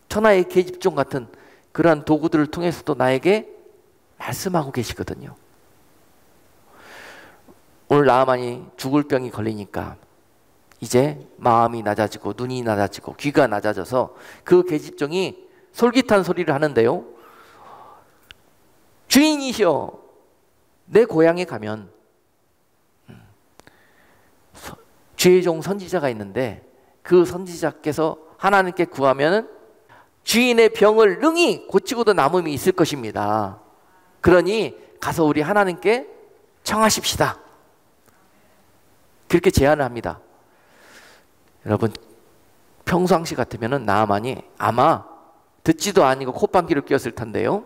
천하의 계집종 같은 그러한 도구들을 통해서도 나에게 말씀하고 계시거든요. 오늘 나아만이 죽을 병이 걸리니까 이제 마음이 낮아지고 눈이 낮아지고 귀가 낮아져서 그 계집종이 솔깃한 소리를 하는데요. 주인이시여, 내 고향에 가면 주의 종 선지자가 있는데 그 선지자께서 하나님께 구하면 주인의 병을 능히 고치고도 남음이 있을 것입니다. 그러니 가서 우리 하나님께 청하십시다. 그렇게 제안을 합니다. 여러분, 평상시 같으면 나아만이 아마 듣지도 아니고 콧방귀를 뀌었을 텐데요.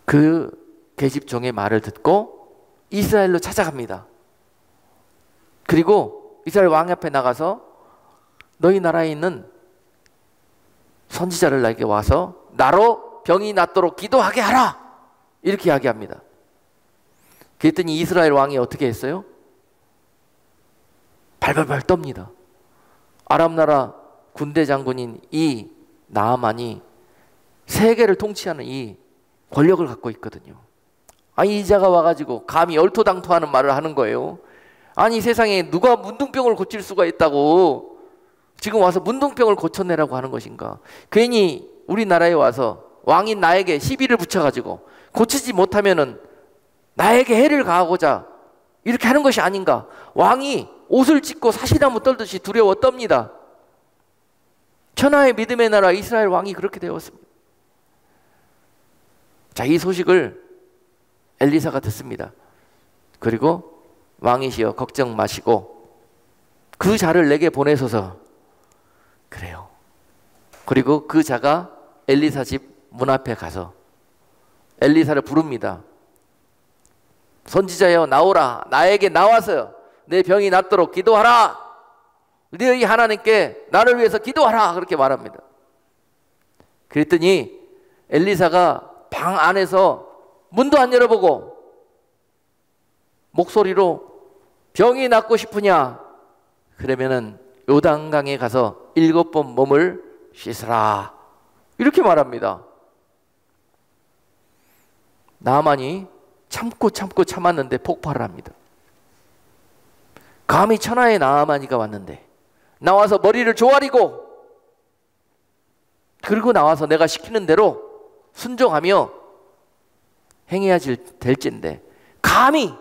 그 계집종의 말을 듣고 이스라엘로 찾아갑니다. 그리고 이스라엘 왕 앞에 나가서 너희 나라에 있는 선지자를 나에게 와서 나로 병이 낫도록 기도하게 하라, 이렇게 이야기합니다. 그랬더니 이스라엘 왕이 어떻게 했어요? 발발발 떱니다. 아람 나라 군대 장군인 이 나아만이 세계를 통치하는 이 권력을 갖고 있거든요. 아니, 이 자가 와가지고 감히 얼토당토하는 말을 하는 거예요. 아니, 세상에 누가 문둥병을 고칠 수가 있다고 지금 와서 문둥병을 고쳐내라고 하는 것인가? 괜히 우리나라에 와서 왕인 나에게 시비를 붙여가지고 고치지 못하면은 나에게 해를 가하고자 이렇게 하는 것이 아닌가? 왕이 옷을 찢고 사시나무 떨듯이 두려워 떱니다. 천하의 믿음의 나라 이스라엘 왕이 그렇게 되었습니다. 자, 이 소식을 엘리사가 듣습니다. 그리고 왕이시여, 걱정 마시고 그 자를 내게 보내소서. 그래요. 그리고 그 자가 엘리사 집 문 앞에 가서 엘리사를 부릅니다. 선지자여, 나오라. 나에게 나와서 내 병이 낫도록 기도하라. 너희 하나님께 나를 위해서 기도하라. 그렇게 말합니다. 그랬더니 엘리사가 방 안에서 문도 안 열어보고 목소리로 병이 낫고 싶으냐? 그러면은 요단강에 가서 7번 몸을 씻으라. 이렇게 말합니다. 나아만이 참고 참았는데 폭발을 합니다. 감히 천하의 나아만이가 왔는데 나와서 머리를 조아리고 그리고 나와서 내가 시키는 대로 순종하며 행해야 될진데 감히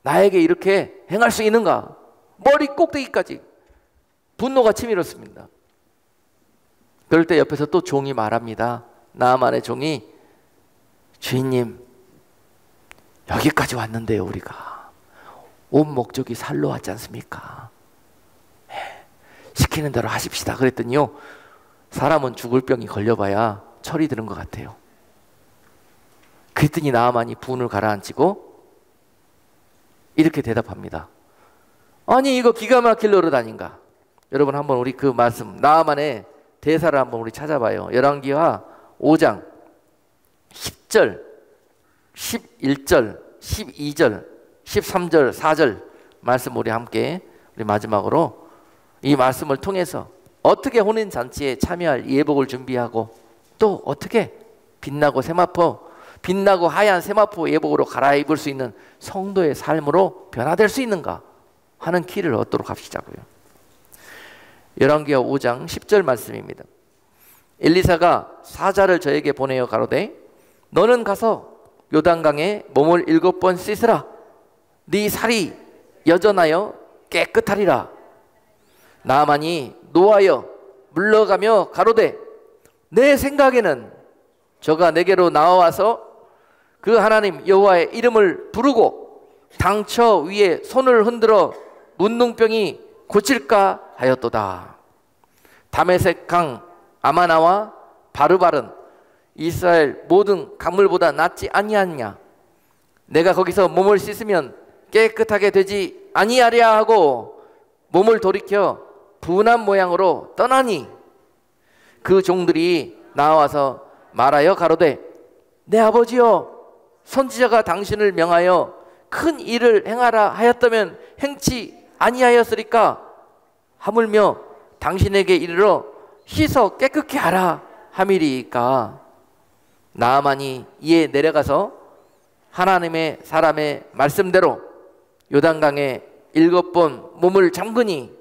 나에게 이렇게 행할 수 있는가? 머리 꼭대기까지 분노가 치밀었습니다. 그럴 때 옆에서 또 종이 말합니다. 나아만의 종이 주인님, 여기까지 왔는데요. 우리가 온 목적이 살러 왔지 않습니까? 시키는 대로 하십시다. 그랬더니요, 사람은 죽을 병이 걸려봐야 철이 드는 것 같아요. 그랬더니 나아만이 분을 가라앉히고 이렇게 대답합니다. 아니, 이거 기가 막힐 노릇 아닌가? 여러분, 한번 우리 그 말씀 나아만의 대사를 한번 우리 찾아봐요. 열왕기하 5장 10절, 11절, 12절, 13절, 4절 말씀 우리 함께 우리 마지막으로 이 말씀을 통해서 어떻게 혼인잔치에 참여할 예복을 준비하고 또 어떻게 빛나고 하얀 세마포 예복으로 갈아입을 수 있는 성도의 삶으로 변화될 수 있는가 하는 키를 얻도록 합시자고요. 열왕기하 5장 10절 말씀입니다. 엘리사가 사자를 저에게 보내어 가로되 너는 가서 요단강에 몸을 7번 씻으라. 네 살이 여전하여 깨끗하리라. 나아만이 노하여 물러가며 가로되 내 생각에는 저가 내게로 나와서 그 하나님 여호와의 이름을 부르고 당처 위에 손을 흔들어 문둥병이 고칠까 하였도다. 다메섹 강 아마나와 바르발은 이스라엘 모든 강물보다 낫지 아니하냐? 내가 거기서 몸을 씻으면 깨끗하게 되지 아니하랴 하고 몸을 돌이켜 분한 모양으로 떠나니 그 종들이 나와서 말하여 가로되 내 아버지여 선지자가 당신을 명하여 큰 일을 행하라 하였다면 행치 아니하였으리까 하물며 당신에게 이르러 씻어 깨끗게 하라 함이리까. 나아만이 이에 내려가서 하나님의 사람의 말씀대로 요단강에 7번 몸을 잠그니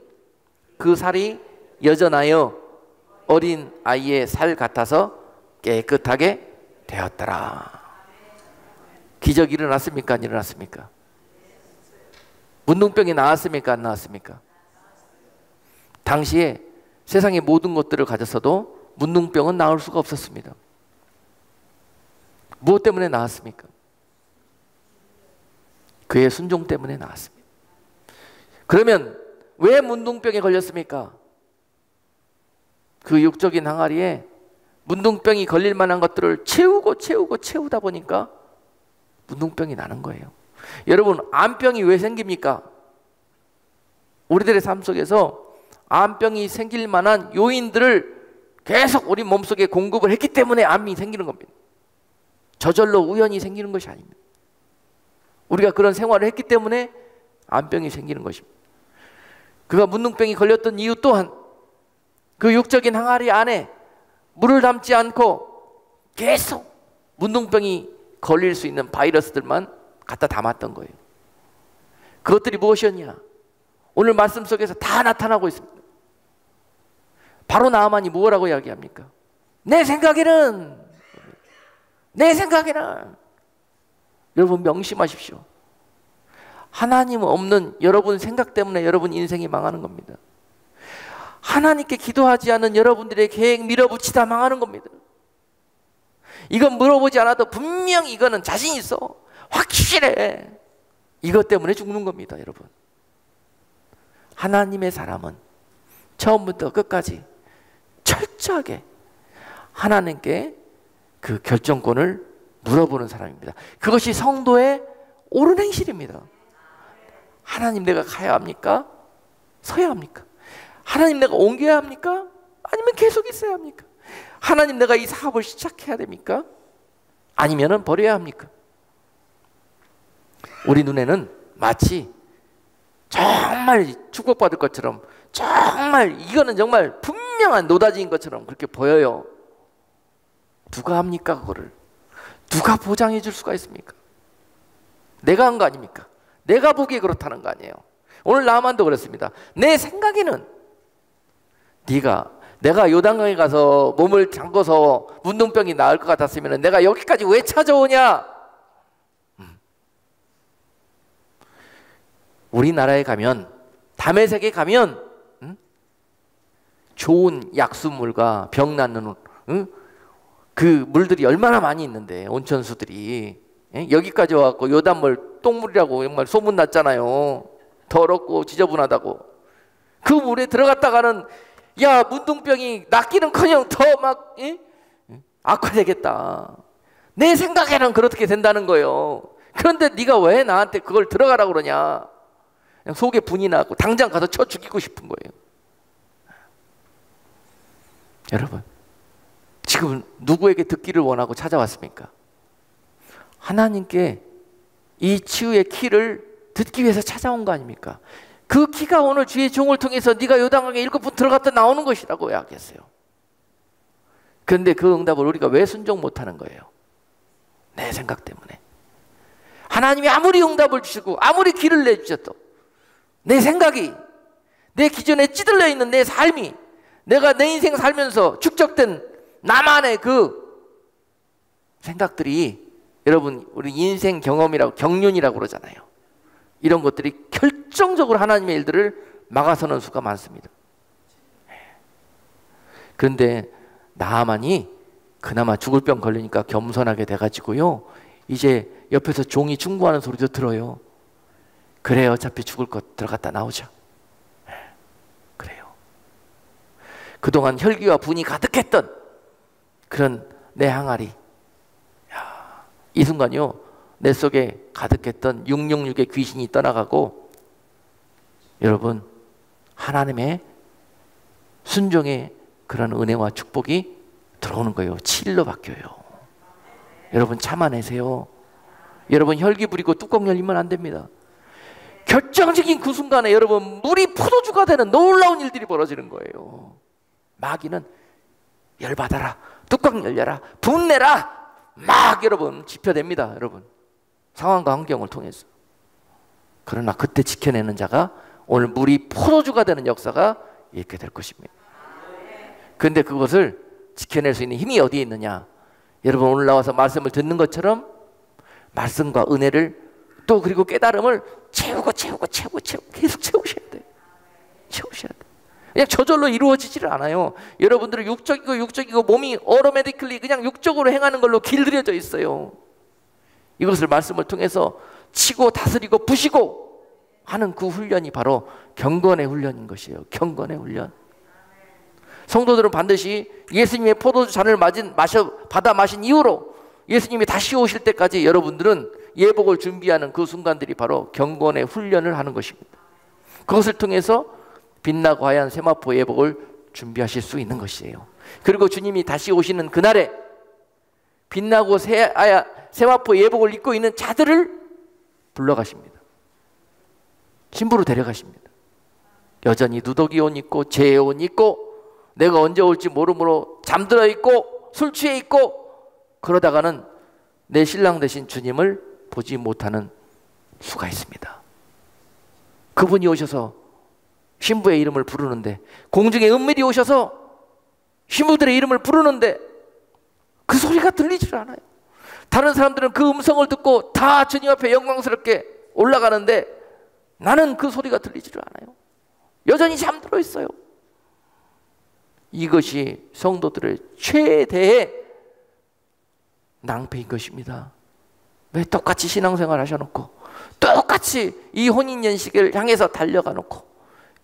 그 살이 여전하여 어린 아이의 살 같아서 깨끗하게 되었더라. 기적이 일어났습니까? 안 일어났습니까? 문둥병이 나았습니까? 안 나았습니까? 당시에 세상의 모든 것들을 가졌어도 문둥병은 나을 수가 없었습니다. 무엇 때문에 나았습니까? 그의 순종 때문에 나았습니다. 그러면 왜 문둥병에 걸렸습니까? 그 육적인 항아리에 문둥병이 걸릴 만한 것들을 채우다 보니까 문둥병이 나는 거예요. 여러분, 암병이 왜 생깁니까? 우리들의 삶 속에서 암병이 생길 만한 요인들을 계속 우리 몸속에 공급을 했기 때문에 암이 생기는 겁니다. 저절로 우연히 생기는 것이 아닙니다. 우리가 그런 생활을 했기 때문에 암병이 생기는 것입니다. 그가 문둥병이 걸렸던 이유 또한 그 육적인 항아리 안에 물을 담지 않고 계속 문둥병이 걸릴 수 있는 바이러스들만 갖다 담았던 거예요. 그것들이 무엇이었냐? 오늘 말씀 속에서 다 나타나고 있습니다. 바로 나아만이 뭐라고 이야기합니까? 내 생각에는 여러분 명심하십시오. 하나님 없는 여러분 생각 때문에 여러분 인생이 망하는 겁니다. 하나님께 기도하지 않는 여러분들의 계획 밀어붙이다 망하는 겁니다. 이건 물어보지 않아도 분명 이거는 자신 있어, 확실해, 이것 때문에 죽는 겁니다. 여러분, 하나님의 사람은 처음부터 끝까지 철저하게 하나님께 그 결정권을 물어보는 사람입니다. 그것이 성도의 옳은 행실입니다. 하나님, 내가 가야 합니까? 서야 합니까? 하나님, 내가 옮겨야 합니까? 아니면 계속 있어야 합니까? 하나님, 내가 이 사업을 시작해야 됩니까? 아니면 버려야 합니까? 우리 눈에는 마치 정말 축복받을 것처럼, 정말 이거는 정말 분명한 노다지인 것처럼 그렇게 보여요. 누가 합니까? 그거를 누가 보장해 줄 수가 있습니까? 내가 한 거 아닙니까? 내가 보기에 그렇다는 거 아니에요. 오늘 나만도 그랬습니다. 내 생각에는 내가 요단강에 가서 몸을 잠궈서 문둥병이 나을 것 같았으면 내가 여기까지 왜 찾아오냐? 우리나라에 가면, 다메섹에 가면 좋은 약수물과 병 낫는 그 물들이 얼마나 많이 있는데, 온천수들이 여기까지 와갖고 요단물 똥물이라고 정말 소문났잖아요. 더럽고 지저분하다고. 그 물에 들어갔다가는 야, 문둥병이 낫기는커녕 더 막 악화되겠다. 내 생각에는 그렇게 된다는 거예요. 그런데 네가 왜 나한테 그걸 들어가라고 그러냐? 그냥 속에 분이 나고 당장 가서 쳐 죽이고 싶은 거예요. 여러분, 지금 누구에게 듣기를 원하고 찾아왔습니까? 하나님께 이 치유의 키를 듣기 위해서 찾아온 거 아닙니까? 그 키가 오늘 주의 종을 통해서 네가 요단강에 7번 들어갔다 나오는 것이라고 이야기했어요. 그런데 그 응답을 우리가 왜 순종 못하는 거예요? 내 생각 때문에. 하나님이 아무리 응답을 주시고 아무리 길을 내주셔도 내 생각이, 내 기존에 찌들려 있는 내 삶이, 내가 내 인생 살면서 축적된 나만의 그 생각들이, 여러분, 우리 인생 경험이라고, 경륜이라고 그러잖아요. 이런 것들이 결정적으로 하나님의 일들을 막아서는 수가 많습니다. 그런데 나아만이 그나마 죽을 병 걸리니까 겸손하게 돼가지고요, 이제 옆에서 종이 충고하는 소리도 들어요. 그래, 어차피 죽을 것 들어갔다 나오자. 그래요. 그동안 혈기와 분이 가득했던 그런 내 항아리, 이 순간요, 내 속에 가득했던 666의 귀신이 떠나가고, 여러분, 하나님의 순종의 그런 은혜와 축복이 들어오는 거예요. 7일로 바뀌어요. 여러분 참아내세요. 여러분 혈기 부리고 뚜껑 열리면 안 됩니다. 결정적인 그 순간에 여러분 물이 포도주가 되는 놀라운 일들이 벌어지는 거예요. 마귀는 열받아라, 뚜껑 열려라, 분내라 막 여러분 지펴댑니다. 여러분 상황과 환경을 통해서. 그러나 그때 지켜내는 자가 오늘 물이 포도주가 되는 역사가 있게 될 것입니다. 그런데 그것을 지켜낼 수 있는 힘이 어디에 있느냐? 여러분 오늘 나와서 말씀을 듣는 것처럼 말씀과 은혜를 또 그리고 깨달음을 채우고 계속 채우셔야 돼요. 채우셔야 돼요. 그냥 저절로 이루어지지를 않아요. 여러분들은 육적이고 몸이 어로메디클리 그냥 육적으로 행하는 걸로 길들여져 있어요. 이것을 말씀을 통해서 치고 다스리고 부시고 하는 그 훈련이 바로 경건의 훈련인 것이에요. 경건의 훈련. 성도들은 반드시 예수님의 포도주 잔을 받아 마신 이후로 예수님이 다시 오실 때까지 여러분들은 예복을 준비하는 그 순간들이 바로 경건의 훈련을 하는 것입니다. 그것을 통해서 빛나고 하얀 세마포 예복을 준비하실 수 있는 것이에요. 그리고 주님이 다시 오시는 그날에 빛나고 세마포 예복을 입고 있는 자들을 불러가십니다. 신부로 데려가십니다. 여전히 누더기 옷 입고 재의 옷 입고 내가 언제 올지 모르므로 잠들어 있고 술 취해 있고 그러다가는 내 신랑 되신 주님을 보지 못하는 수가 있습니다. 그분이 오셔서 신부의 이름을 부르는데, 공중에 은밀히 오셔서 신부들의 이름을 부르는데 그 소리가 들리질 않아요. 다른 사람들은 그 음성을 듣고 다 주님 앞에 영광스럽게 올라가는데 나는 그 소리가 들리지를 않아요. 여전히 잠들어 있어요. 이것이 성도들의 최대의 낭패인 것입니다. 왜 똑같이 신앙생활 하셔놓고 똑같이 이 혼인연식을 향해서 달려가 놓고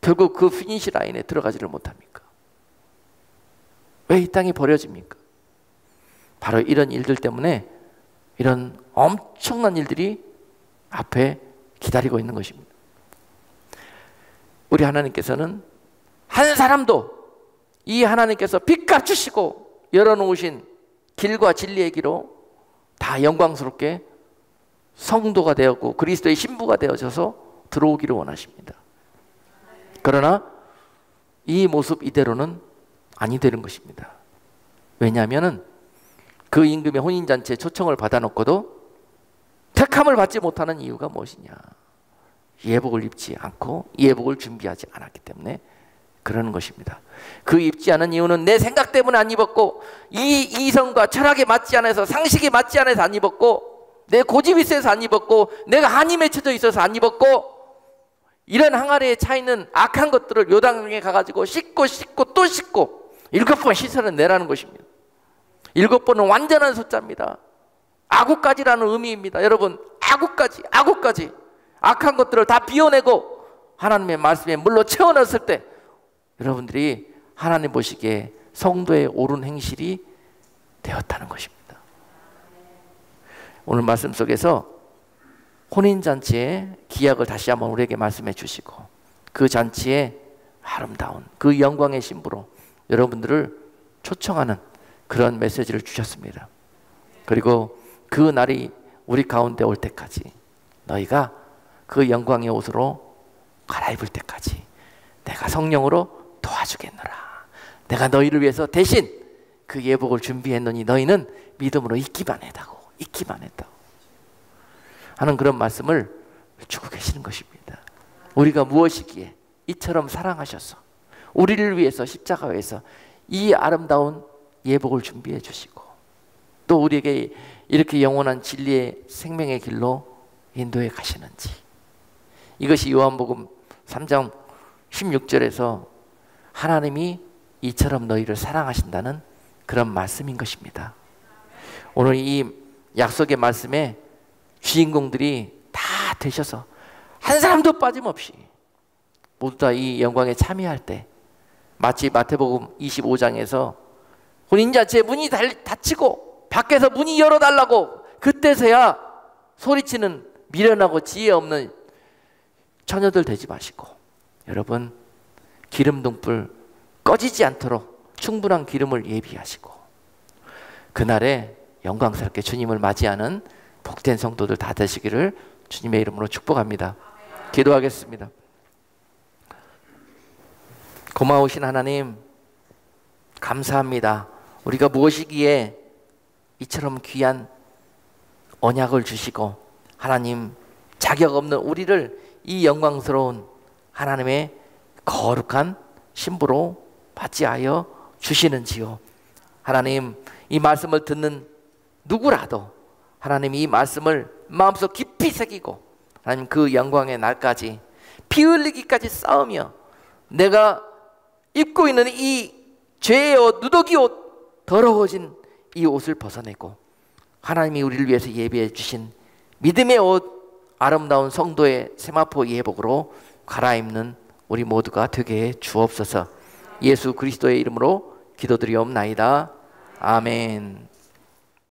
결국 그 피니시 라인에 들어가지를 못합니까? 왜 이 땅이 버려집니까? 바로 이런 일들 때문에 이런 엄청난 일들이 앞에 기다리고 있는 것입니다. 우리 하나님께서는 한 사람도 이 하나님께서 빚값 주시고 열어놓으신 길과 진리의 길로 다 영광스럽게 성도가 되었고 그리스도의 신부가 되어져서 들어오기를 원하십니다. 그러나 이 모습 이대로는 아니 되는 것입니다. 왜냐하면 그 임금의 혼인잔치에 초청을 받아놓고도 택함을 받지 못하는 이유가 무엇이냐? 예복을 입지 않고 예복을 준비하지 않았기 때문에 그러는 것입니다. 그 입지 않은 이유는 내 생각 때문에 안 입었고 이 이성과 철학에 맞지 않아서 상식에 맞지 않아서 안 입었고 내 고집이 세서 안 입었고 내가 한이 맺혀져 있어서 안 입었고 이런 항아리에 차 있는 악한 것들을 요단강에 가가지고 씻고 또 씻고 7번 씻어는 내라는 것입니다. 7번은 완전한 숫자입니다. 아구까지라는 의미입니다. 여러분 아구까지 악한 것들을 다 비워내고 하나님의 말씀에 물로 채워넣었을 때 여러분들이 하나님 보시기에 성도의 옳은 행실이 되었다는 것입니다. 오늘 말씀 속에서 혼인잔치의 기약을 다시 한번 우리에게 말씀해 주시고 그 잔치의 아름다운 그 영광의 신부로 여러분들을 초청하는 그런 메시지를 주셨습니다. 그리고 그 날이 우리 가운데 올 때까지 너희가 그 영광의 옷으로 갈아입을 때까지 내가 성령으로 도와주겠노라. 내가 너희를 위해서 대신 그 예복을 준비했노니 너희는 믿음으로 잊기만 했다고 하는 그런 말씀을 주고 계시는 것입니다. 우리가 무엇이기에 이처럼 사랑하셔서 우리를 위해서 십자가에서 이 아름다운 예복을 준비해 주시고 또 우리에게 이렇게 영원한 진리의 생명의 길로 인도해 가시는지, 이것이 요한복음 3장 16절에서 하나님이 이처럼 너희를 사랑하신다는 그런 말씀인 것입니다. 오늘 이 약속의 말씀에 주인공들이 다 되셔서 한 사람도 빠짐없이 모두 다 이 영광에 참여할 때 마치 마태복음 25장에서 혼인잔치의 문이 닫히고 밖에서 문이 열어달라고 그때서야 소리치는 미련하고 지혜 없는 처녀들 되지 마시고 여러분 기름 등불 꺼지지 않도록 충분한 기름을 예비하시고 그날에 영광스럽게 주님을 맞이하는 복된 성도들 다 되시기를 주님의 이름으로 축복합니다. 기도하겠습니다. 고마우신 하나님, 감사합니다. 우리가 무엇이기에 이처럼 귀한 언약을 주시고 하나님 자격 없는 우리를 이 영광스러운 하나님의 거룩한 신부로 맞이하여 주시는지요. 하나님, 이 말씀을 듣는 누구라도 하나님 이 말씀을 마음속 깊이 새기고 하나님 그 영광의 날까지 피 흘리기까지 싸우며 내가 입고 있는 이 죄의 옷, 누더기 옷, 더러워진 이 옷을 벗어내고 하나님이 우리를 위해서 예비해 주신 믿음의 옷, 아름다운 성도의 세마포 예복으로 갈아입는 우리 모두가 되게 해 주옵소서. 예수 그리스도의 이름으로 기도드리옵나이다. 아멘.